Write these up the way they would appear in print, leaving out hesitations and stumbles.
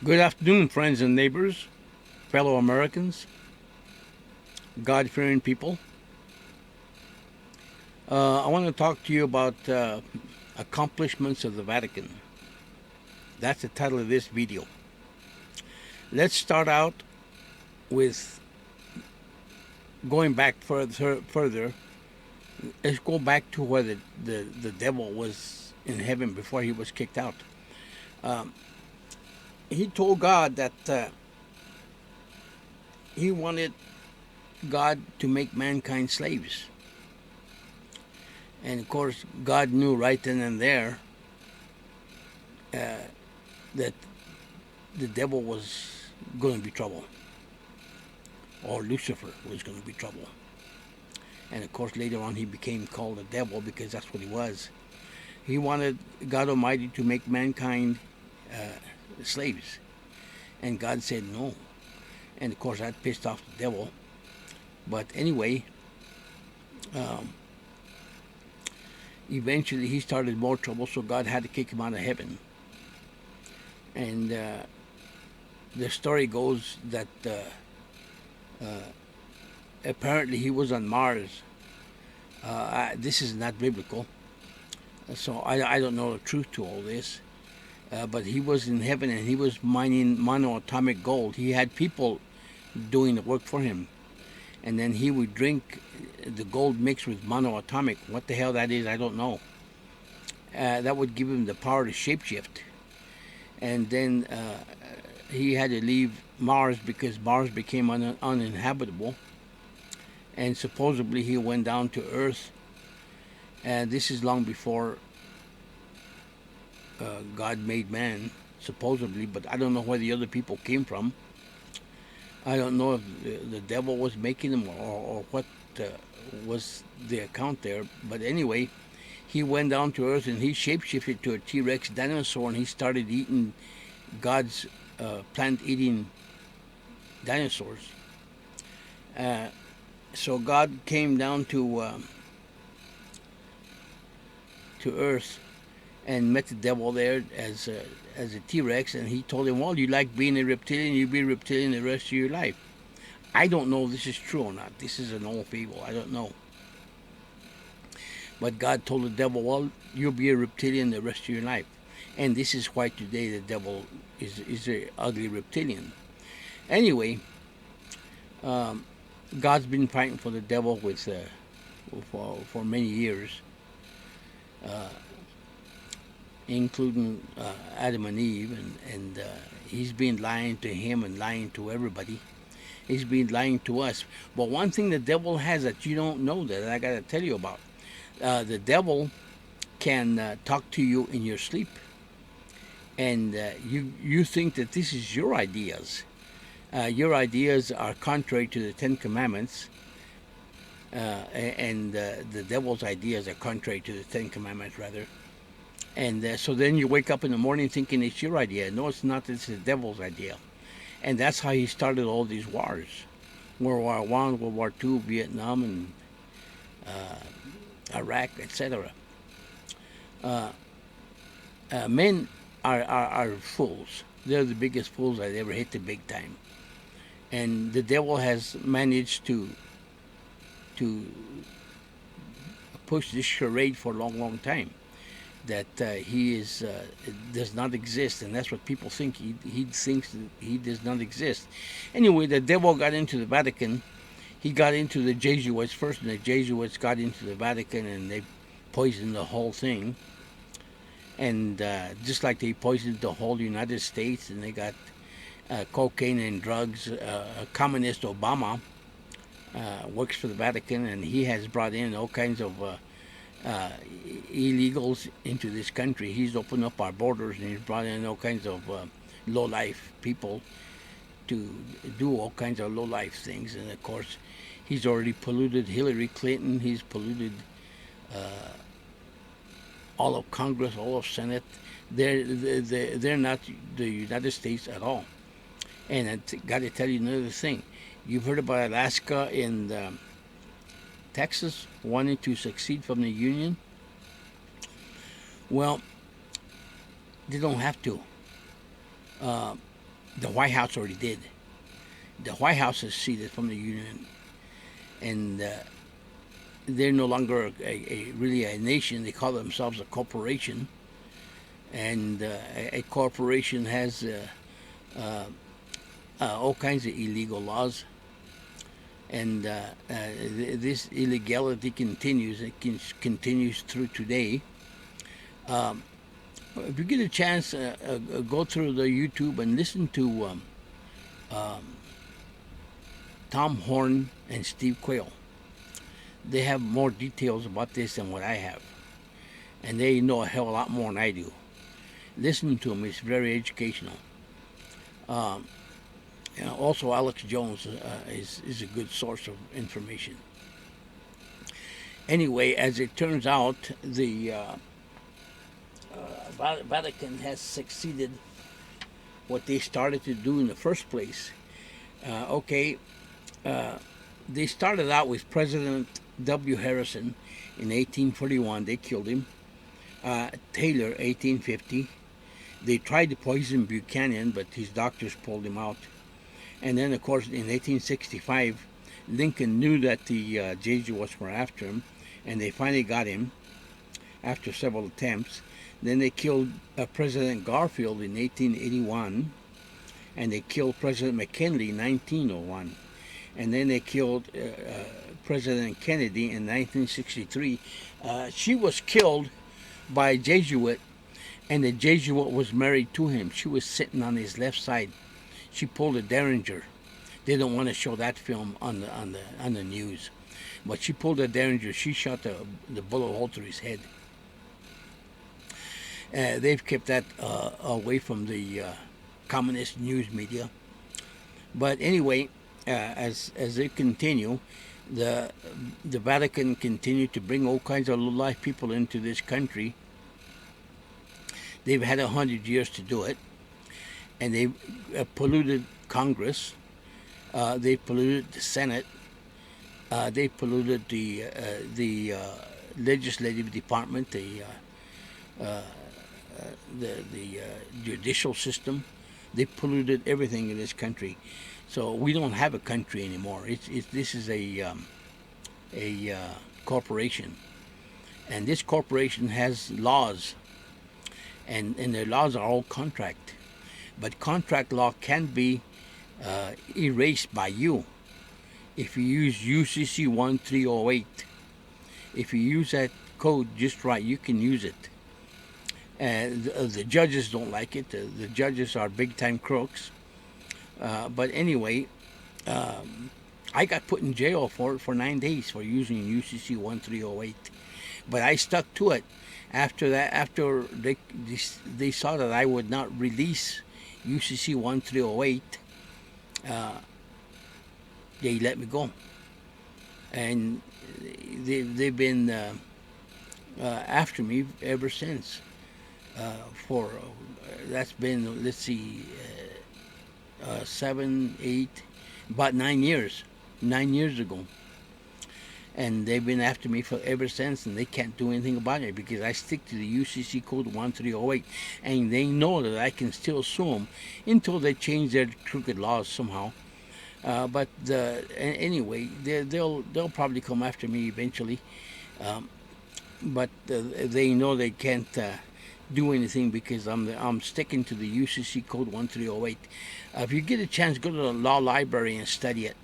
Good afternoon, friends and neighbors, fellow Americans, God fearing people. I want to talk to you about accomplishments of the Vatican. That's the title of this video. Let's start out with going back further. Let's go back to where the devil was in heaven before he was kicked out. Um, he told God that he wanted God to make mankind slaves. And of course, God knew right then and there that the devil was going to be trouble, or Lucifer was going to be trouble. And of course, later on, he became called the devil because that's what he was. He wanted God Almighty to make mankind slaves. And God said no. And of course, that pissed off the devil. But anyway, um, eventually he started more trouble, so God had to kick him out of heaven. And the story goes that apparently he was on Mars. This is not biblical, so I don't know the truth to all this. But he was in heaven and he was mining monoatomic gold. He had people doing the work for him. And then he would drink the gold mixed with monoatomic. What the hell that is, I don't know. That would give him the power to shapeshift. And then he had to leave Mars because Mars became uninhabitable. And supposedly he went down to Earth. And this is long before God made man, supposedly, but I don't know where the other people came from. I don't know if the devil was making them or what was the account there. But anyway, he went down to Earth and he shapeshifted to a T-Rex dinosaur and he started eating God's plant-eating dinosaurs. So God came down to Earth and met the devil there as a T-Rex, and he told him, well, you like being a reptilian, you be a reptilian the rest of your life. I don't know if this is true or not. This is an old fable. I don't know. But God told the devil, well, you'll be a reptilian the rest of your life. And this is why today the devil is an ugly reptilian. Anyway, God's been fighting for the devil for many years. Including Adam and Eve, and he's been lying to him and lying to everybody. He's been lying to us. But one thing the devil has that you don't know that I got to tell you about, the devil can talk to you in your sleep, and you think that this is your ideas. Your ideas are contrary to the Ten Commandments, and the devil's ideas are contrary to the Ten Commandments, rather. And so then you wake up in the morning thinking it's your idea. No, it's not. It's the devil's idea. And that's how he started all these wars. World War I, World War II, Vietnam, and Iraq, etc. Men are fools. They're the biggest fools that ever hit the big time. And the devil has managed to push this charade for a long, long time. That he does not exist, and that's what people think. He thinks that he does not exist. Anyway, the devil got into the Vatican. He got into the Jesuits first, and the Jesuits got into the Vatican, and they poisoned the whole thing. And just like they poisoned the whole United States, and they got cocaine and drugs. Communist Obama works for the Vatican, and he has brought in all kinds of illegals into this country. He's opened up our borders and he's brought in all kinds of low-life people to do all kinds of low-life things. And of course, he's already polluted Hillary Clinton. He's polluted all of Congress, all of Senate. They're not the United States at all. And I got to tell you another thing. You've heard about Alaska and Texas wanting to succeed from the Union. Well, they don't have to. The White House already did. The White House is seceded from the Union, and they're no longer really a nation. They call themselves a corporation, and a corporation has uh, all kinds of illegal laws, and this illegality continues. It continues through today. Um, if you get a chance, go through the YouTube and listen to um, Tom Horn and Steve Quayle. They have more details about this than what I have, and they know a hell of a lot more than I do. Listening to them is very educational. Um, also, Alex Jones is a good source of information. Anyway, as it turns out, the Vatican has succeeded what they started to do in the first place. Okay, they started out with President W. Harrison in 1841. They killed him. Taylor, 1850. They tried to poison Buchanan, but his doctors pulled him out. And then, of course, in 1865, Lincoln knew that the Jesuits were after him, and they finally got him after several attempts. Then they killed President Garfield in 1881, and they killed President McKinley in 1901. And then they killed President Kennedy in 1963. She was killed by a Jesuit, and the Jesuit was married to him. She was sitting on his left side. She pulled a Derringer. They don't want to show that film on the news, but she pulled a Derringer. She shot the bullet hole through his head. They've kept that away from the communist news media. But anyway, as they continue, the Vatican continued to bring all kinds of low-life people into this country. They've had 100 years to do it, and they polluted Congress. They polluted the Senate. They polluted the legislative department, the judicial system. They polluted everything in this country. So we don't have a country anymore. This is a corporation, and this corporation has laws, and their laws are all contract. But contract law can be erased by you if you use UCC 1308. If you use that code just right, you can use it. The judges don't like it. The judges are big-time crooks. But anyway, I got put in jail for 9 days for using UCC 1308. But I stuck to it. After that, after they saw that I would not release UCC 1308, they let me go. And they've been after me ever since. That's been, let's see, 7, 8, about 9 years. 9 years ago. And they've been after me for ever since, and they can't do anything about it because I stick to the UCC code 1308, and they know that I can still sue them until they change their crooked laws somehow. But anyway, they'll probably come after me eventually. But they know they can't do anything because I'm sticking to the UCC code 1308. If you get a chance, go to the law library and study it.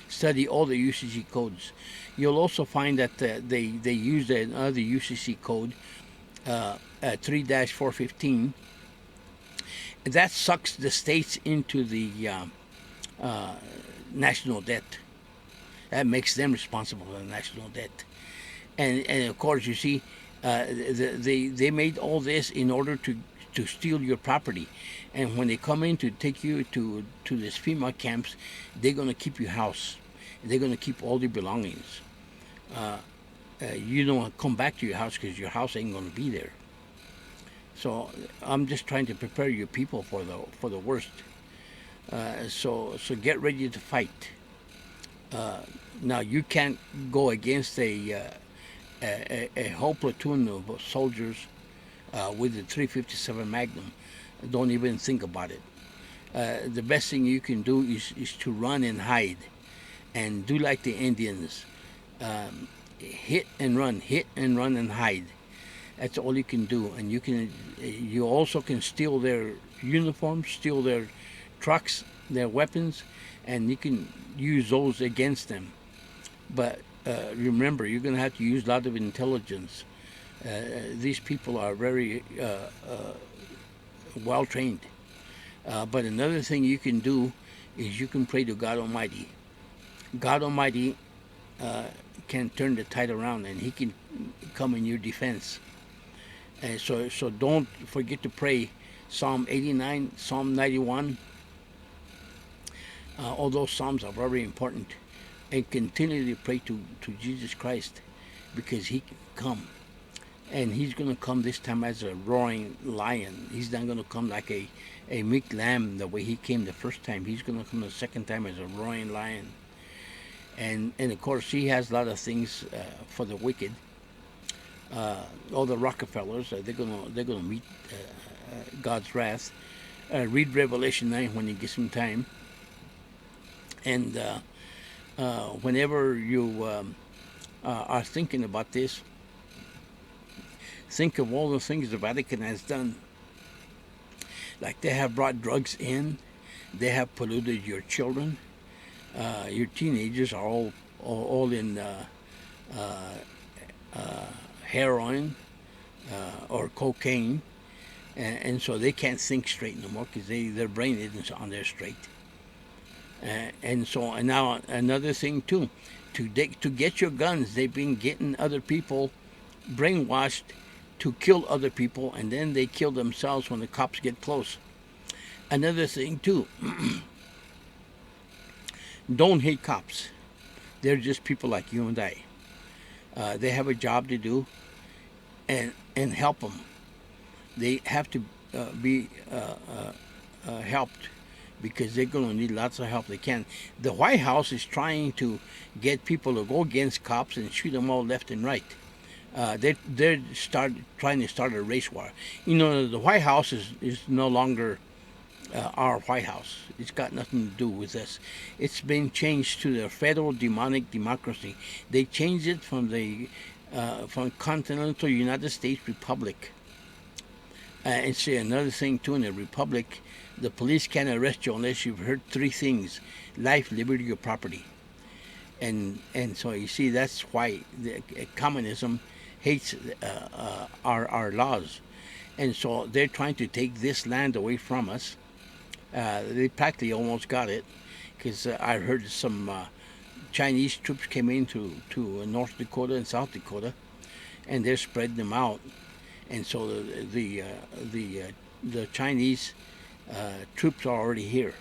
Study all the UCC codes. You'll also find that they use another UCC code, 3-415. That sucks the states into the national debt. That makes them responsible for the national debt. And of course, you see, they made all this in order to steal your property. And when they come in to take you to these FEMA camps, they're going to keep your house. They're going to keep all your belongings. You don't come back to your house because your house ain't going to be there. So I'm just trying to prepare your people for the worst. So get ready to fight. Now you can't go against a whole platoon of soldiers with the 357 Magnum. Don't even think about it. The best thing you can do is to run and hide, and do like the Indians, hit and run and hide. That's all you can do, and you also can steal their uniforms, steal their trucks, their weapons, and you can use those against them. But remember, you're going to have to use a lot of intelligence. These people are very well trained. But another thing you can do is you can pray to God Almighty. God Almighty can turn the tide around, and He can come in your defense. And so don't forget to pray Psalm 89, Psalm 91. All those psalms are very important. And continually pray to Jesus Christ, because He can come. And He's going to come this time as a roaring lion. He's not going to come like a meek lamb the way He came the first time. He's going to come the second time as a roaring lion. And of course, He has a lot of things for the wicked. All the Rockefellers, they're gonna meet God's wrath. Read Revelation 9 when you get some time. And whenever you are thinking about this, think of all the things the Vatican has done. Like they have brought drugs in, they have polluted your children. Your teenagers are all in heroin or cocaine, and so they can't think straight no more because their brain isn't on there straight. And now another thing too, to get your guns, they've been getting other people brainwashed to kill other people, and then they kill themselves when the cops get close. Another thing too, don't hate cops. They're just people like you and I. They have a job to do, and help them. They have to be helped, because they're going to need lots of help they can. The White House is trying to get people to go against cops and shoot them all left and right. They're trying to start a race war. You know, the White House is no longer our White House. It's got nothing to do with us. It's been changed to the Federal Demonic Democracy. They changed it from Continental United States Republic. And say another thing too, in the Republic, the police can't arrest you unless you've heard three things: life, liberty, or property. And so you see, that's why communism hates our laws. And so they're trying to take this land away from us. They practically almost got it, because I heard some Chinese troops came into North Dakota and South Dakota, and they're spreading them out. And so the Chinese troops are already here.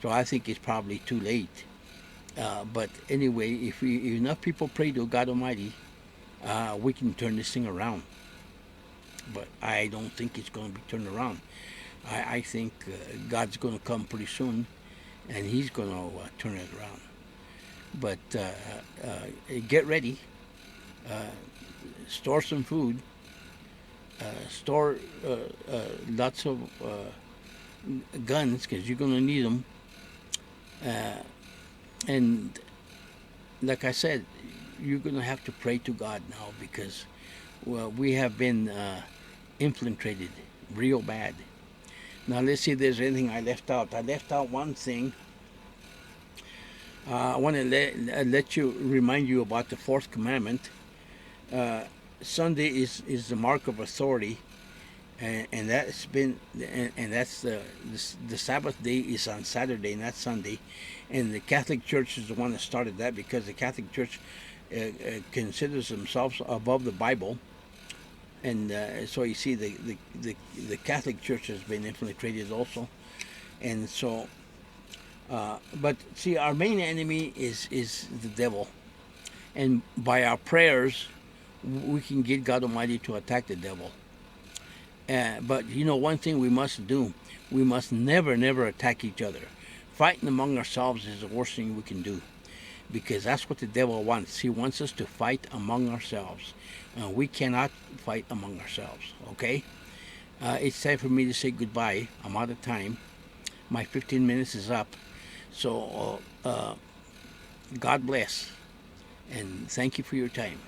So I think it's probably too late. But anyway, if enough people pray to God Almighty, we can turn this thing around. But I don't think it's going to be turned around. I think God's going to come pretty soon, and He's going to turn it around. But get ready. Store some food. Store lots of guns, because you're going to need them. And like I said, you're going to have to pray to God now, because we have been infiltrated real bad. Now let's see if there's anything I left out. I left out one thing. I want to remind you about the fourth commandment. Sunday is the mark of authority, and that's the Sabbath day is on Saturday, not Sunday. And the Catholic Church is the one that started that, because the Catholic Church considers themselves above the Bible. And so you see, the Catholic Church has been infiltrated also. And so, but see, our main enemy is the devil. And by our prayers, we can get God Almighty to attack the devil. But you know, one thing we must do, we must never attack each other. Fighting among ourselves is the worst thing we can do, because that's what the devil wants. He wants us to fight among ourselves. We cannot fight among ourselves, okay? It's time for me to say goodbye. I'm out of time. My 15 minutes is up. So God bless, and thank you for your time.